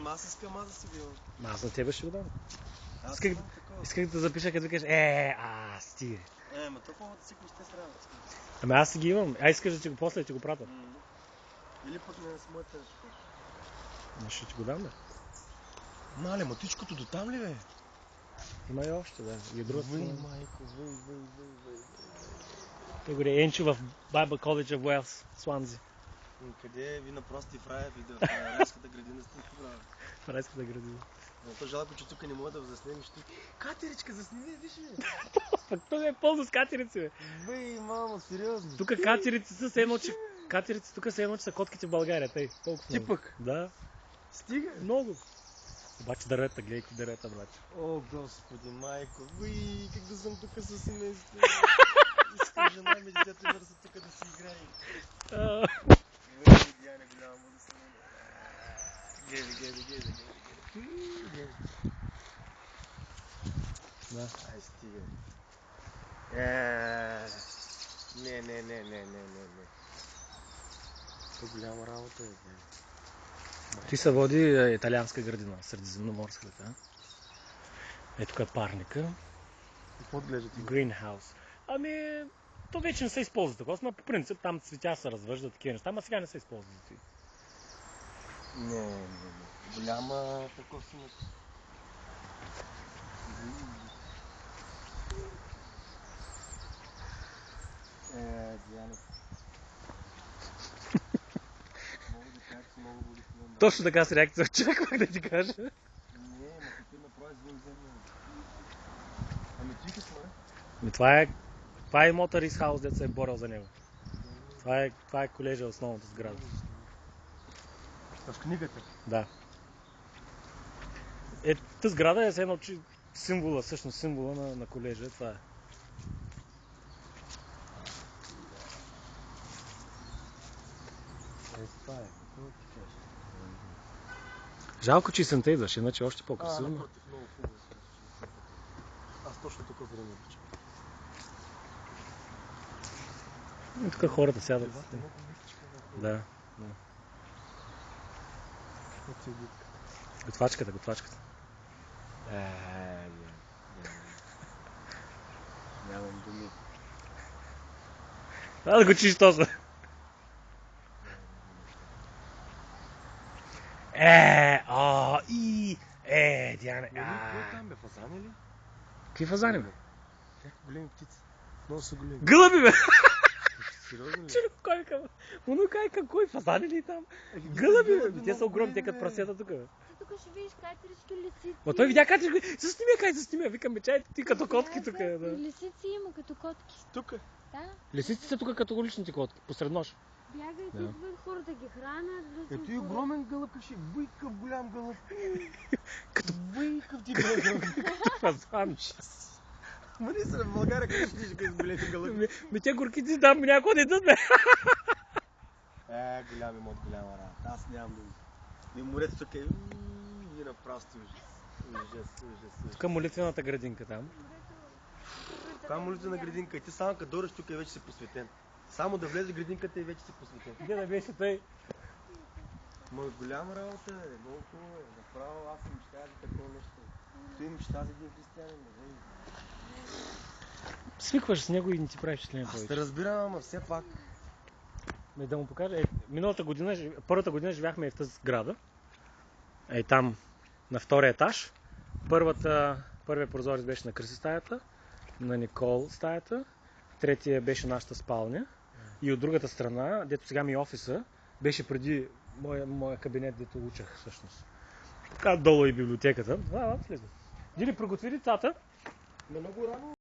аз искам аз да си го имам. Аз на тебе ще го дам. Аз Исках да запиша, като кажеш, стига. Ма толкова да сикнеш те с работа. Ами аз си ги имам. Искаш да ти го после, че го пратя. Или пък не с моята школа. Ще ти го дам, бе. Мале, мотичкото до там ли, бе? Има и още, да. И другата. Въй, майко, въй. Той горе Енчо в Bible College of Wales, Сванзи. Къде е? Вина просто и в рая видео. В райската градина сте направили. В райската градина. Но то жалко, че тук не мога да заснемеш тук. Катеричка, заснеми, виж ли? Пък тук е пълно с катерици, бе. Въй, мамо, сериозно. Тук катерици са се едно, че... Катерици тук са едно, че са котките в България, тъй. Толкова Ти пък? Да. Стига? Много. Обаче дървета, гледай какви дървета, брат. О, господи, майко, въй, как да съм тук със семейство. Искам жена ми, детето ми са тук да си играе. Въй, Диане, голямо да се мене. Геви. Да. Ай, стига. Не. Това голяма работа е. Ти се води италианска градина, средиземноморската. Тук е парника. Какво отглеждате? Greenhouse. Ами, то вече не се използва такова, но по принцип там цветя се развъждат такива неща, ама сега не се използва за това. Не. Голяма такова си нещо. Диана. Мога да кажа, че много водителен. Точно така с реакция очаквах да ти кажа. Не, ма като има прави звук-земно. Ами тихо сме. Това е имота Рисхаус, дето се е борил за него. Това е колежа, основната сграда. В книгата? Да. Тази сграда е едно, че символа на колежа, това е. Това е. Какво ти кажеш? Жалко, че съм те идваш, иначе още по-красиво. Напротив, много хубаво. Аз точно тук време обичам. Тук хората сядат. Да. Готвачката. Нямам думи. Да го чиш точно. Диане. Кой там бе? Фазани ли? Какви фазани, бе? Как големи птици. Много са големи. Гълъби, бе! Сериозно ли? Чудо, кой фазани ли там? Гълъби, бе! Те са огромни, те като прасета тук, бе. Тук ще видиш катерички, лисици. Ма той видя катерички, засними, викам, бе, чай, ти като котки тук, да. Лисици има като котки. Тук? Да. Лисици са тук като уличните котки, посред нощ. Бягайте отвън, хората ги хранят. Ето и огромен гълъб, ще бъйкъв голям гълъб. Като бъйкъв ти гълъб. фазан. Ма не са в България, къде ще лижи с големи гълъби? Те горките там някой не дадат, бе. Голям имот, голяма работа. Аз нямам думи. И морето тук е направо ужас. Тук е молитвената градинка там. Това е молитвена градинка и ти само като дойдеш тук и вече си посветен. Само да влезе в градинката и вече си посветен. Где да беше той? Ма голяма работа е, много хубаво е. Направо аз съм мечтая за такова нещо. Той мечта за един християнин. Свикваш с него и не ти прави впечатление повече. Аз те разбирам, ама все пак. Да му покажа. Първата година живяхме и в тази сграда. Там на втория етаж. Първият прозорец беше на Кръси стаята, на Никол стаята, третия беше нашата спалня и от другата страна, дето сега ми е офиса, беше преди моя кабинет, дето учах всъщност. Така долу и библиотеката. Влезна. Дили, приготви децата. Много рано